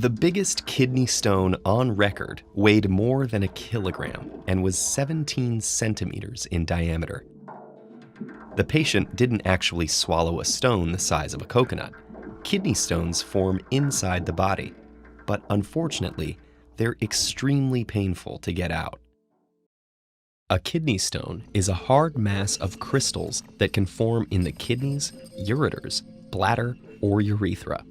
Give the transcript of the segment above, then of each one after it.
The biggest kidney stone on record weighed more than a kilogram and was 17 centimeters in diameter. The patient didn't actually swallow a stone the size of a coconut. Kidney stones form inside the body, but unfortunately, they're extremely painful to get out. A kidney stone is a hard mass of crystals that can form in the kidneys, ureters, bladder, or urethra.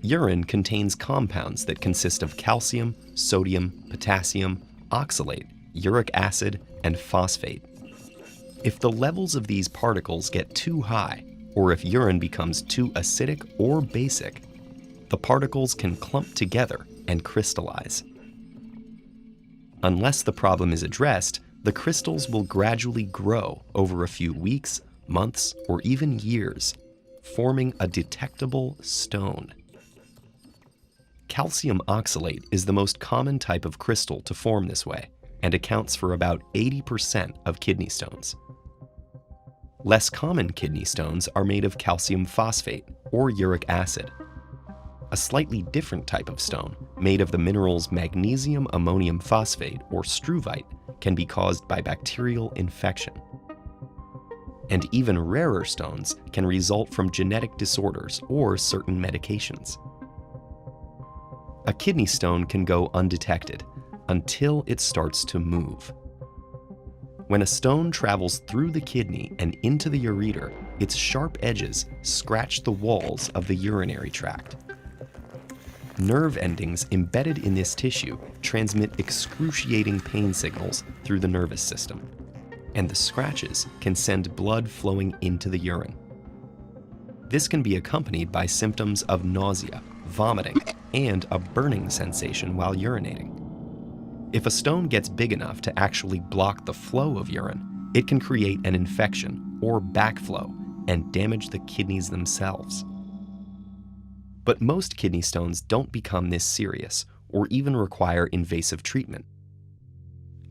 Urine contains compounds that consist of calcium, sodium, potassium, oxalate, uric acid, and phosphate. If the levels of these particles get too high, or if urine becomes too acidic or basic, the particles can clump together and crystallize. Unless the problem is addressed, the crystals will gradually grow over a few weeks, months, or even years, forming a detectable stone. Calcium oxalate is the most common type of crystal to form this way and accounts for about 80% of kidney stones. Less common kidney stones are made of calcium phosphate or uric acid. A slightly different type of stone, made of the minerals magnesium ammonium phosphate or struvite, can be caused by bacterial infection. And even rarer stones can result from genetic disorders or certain medications. A kidney stone can go undetected until it starts to move. When a stone travels through the kidney and into the ureter, its sharp edges scratch the walls of the urinary tract. Nerve endings embedded in this tissue transmit excruciating pain signals through the nervous system, and the scratches can send blood flowing into the urine. This can be accompanied by symptoms of nausea, vomiting, and a burning sensation while urinating. If a stone gets big enough to actually block the flow of urine, it can create an infection or backflow and damage the kidneys themselves. But most kidney stones don't become this serious or even require invasive treatment.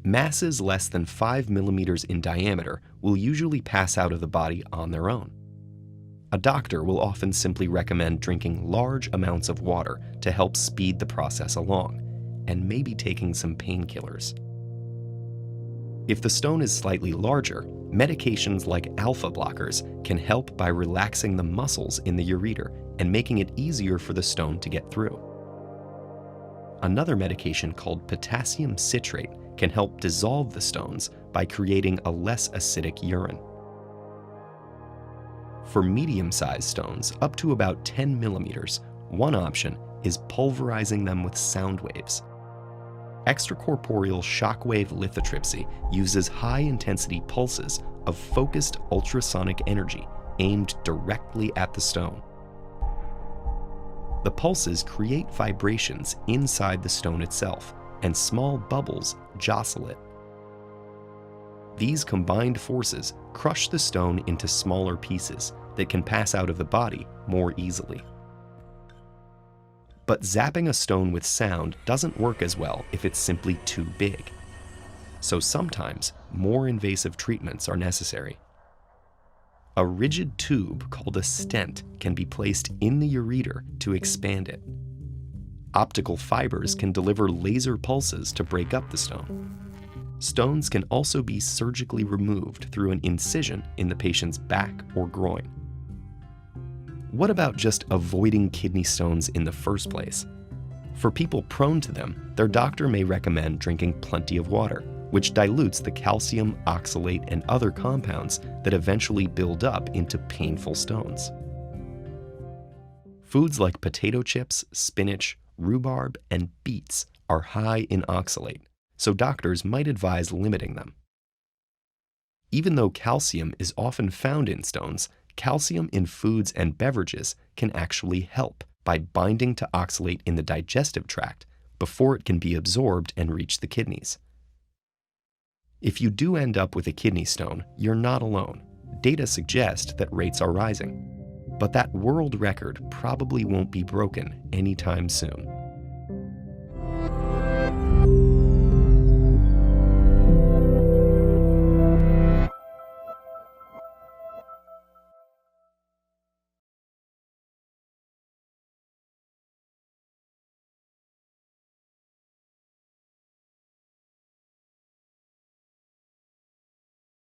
Masses less than 5 millimeters in diameter will usually pass out of the body on their own. A doctor will often simply recommend drinking large amounts of water to help speed the process along, and maybe taking some painkillers. If the stone is slightly larger, medications like alpha blockers can help by relaxing the muscles in the ureter and making it easier for the stone to get through. Another medication called potassium citrate can help dissolve the stones by creating a less acidic urine. For medium-sized stones, up to about 10 millimeters, one option is pulverizing them with sound waves. Extracorporeal shockwave lithotripsy uses high-intensity pulses of focused ultrasonic energy aimed directly at the stone. The pulses create vibrations inside the stone itself, and small bubbles jostle it. These combined forces crush the stone into smaller pieces that can pass out of the body more easily. But zapping a stone with sound doesn't work as well if it's simply too big. So sometimes more invasive treatments are necessary. A rigid tube called a stent can be placed in the ureter to expand it. Optical fibers can deliver laser pulses to break up the stone. Stones can also be surgically removed through an incision in the patient's back or groin. What about just avoiding kidney stones in the first place? For people prone to them, their doctor may recommend drinking plenty of water, which dilutes the calcium, oxalate, and other compounds that eventually build up into painful stones. Foods like potato chips, spinach, rhubarb, and beets are high in oxalate, so doctors might advise limiting them. Even though calcium is often found in stones, calcium in foods and beverages can actually help by binding to oxalate in the digestive tract before it can be absorbed and reach the kidneys. If you do end up with a kidney stone, you're not alone. Data suggest that rates are rising, but that world record probably won't be broken anytime soon.